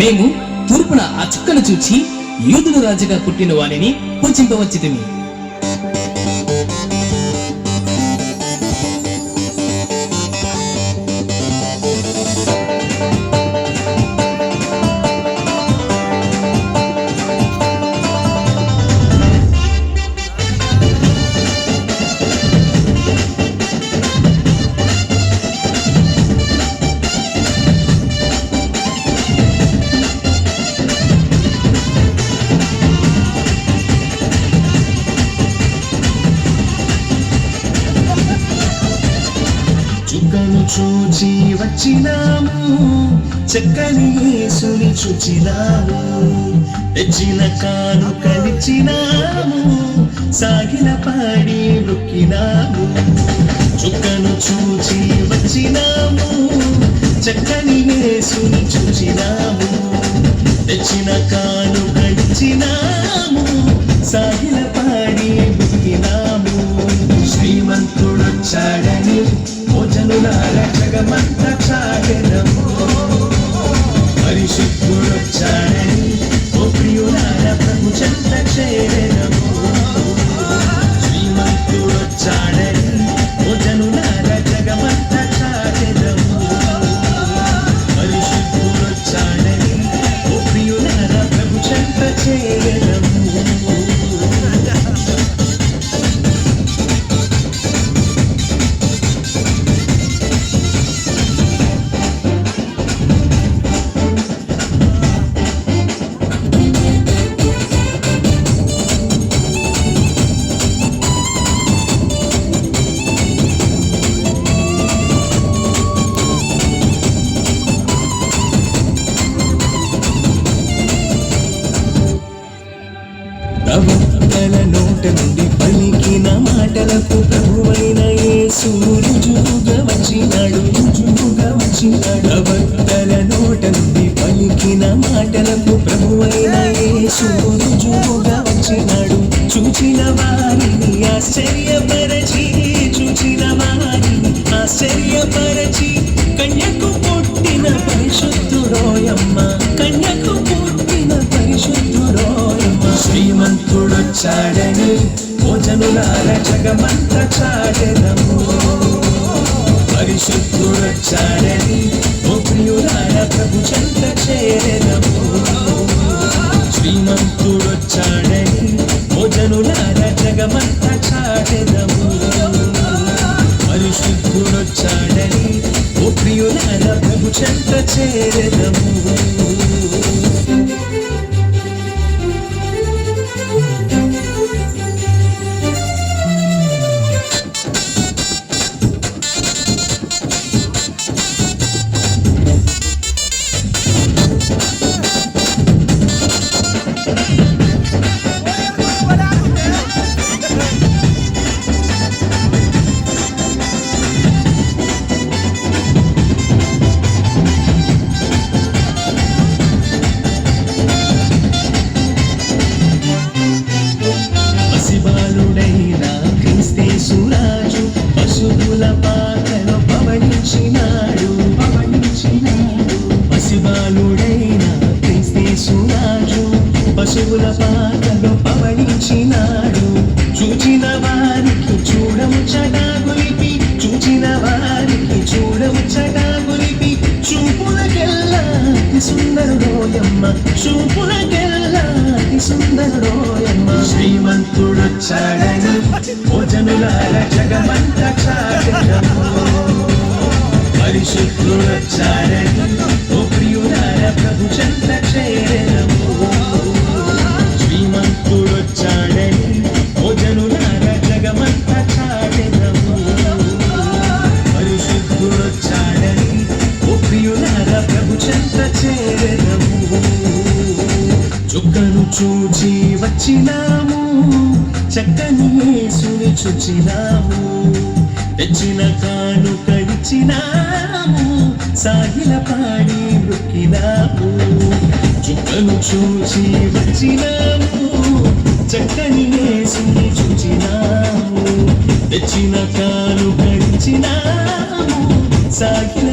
మేము తూర్పున ఆ చుక్కను చూచి యూదుల రాజుగా పుట్టిన వారిని పూజింపవచ్చితిమి. చుక్కను చూచి వచ్చినాము, చక్కని యేసుని చూచినాము, తెచ్చిన కానుకలిచ్చినాము, సాగిల పాడి మొక్కినాము. చుక్కను చూచి వచ్చినాము, చక్కని యేసుని చూచినాము, తెచ్చిన కానుకలిచ్చినాము, సాగిల పాడి మొక్కినాము. శ్రీమంతుడొచ్చాడని జనులార జగమంతా చాటెదము, పరిశుద్ధుడొచ్చాడని ఓ ప్రియులార ప్రభు చెంత చేరెదము. శ్రీమంతుడొచ్చాడని ఓ జనులార జగమంతా చాటెదము, పరిశుద్ధుడొచ్చాడని ఓ ప్రియులార ప్రభు చెంత చేరెదము. ప్రవక్తల నోట నుండి పలికిన మాటలకు ప్రభువైన యేసు రుజువుగా వచ్చినాడు, రుజువుగా వచ్చినాడు. ప్రవక్తల నోట నుండి పలికిన మాటలకు ప్రభువైన యేసు రుజువుగా వచ్చినాడు. చూచిన వారిని ఆశ్చర్యపరచి, చూచిన వారిని ఆశ్చర్యపరచి, కన్యకు పుట్టిన పరిశుద్ధుడోయమ్మ, కన్యకు పుట్టిన పరిశుద్ధుడోయమ్మ. శ్రీమంతుడొచ్చాడని ఓ జనులార జగమంతా చాటెదము, పరిశుద్ధుడొచ్చాడని ఓ ప్రియులార ప్రభు చెంత చేరెదము. శ్రీమంతుడొచ్చాడని ఓ జనులార జగమంతా చాటెదము, పరిశుద్ధుడొచ్చాడని ఓ ప్రియులార ప్రభు చెంత చేరెదము. పశువుల పాకలో పవళించినాడు, చూచిన వారికి చూడముచ్చట గొలిపి, చూచిన వారికి చూడముచ్చట గొలిపి, చూపులకెల్లా అతి సుందరుడోయమ్మ, చూపులకెల్లా అతి సుందరుడోయమ్మ. శ్రీమంతుడొచ్చాడని ఓ జనులార జగమంతా చాటెదము, పరిశుద్ధుడొచ్చాడని ఓ ప్రియులార ప్రభు చెంత చేరెదము. శ్రీమంతుడొచ్చాడని ఓ జనులార జగమంతా చాటెదము, పరిశుద్ధుడొచ్చాడని ఓ ప్రియులార ప్రభు చెంత చేరెదము. చుక్కను చూచి వచ్చినాము, చక్కని యేసుని చూచినాము, తెచ్చిన కానుకలిచ్చినాము, సాగిల పాడి మొక్కినాము. చుక్కను చూచి వచ్చినాము, చక్కని యేసుని చూచినాము, తెచ్చిన కానుకలిచ్చినాము, సాగిల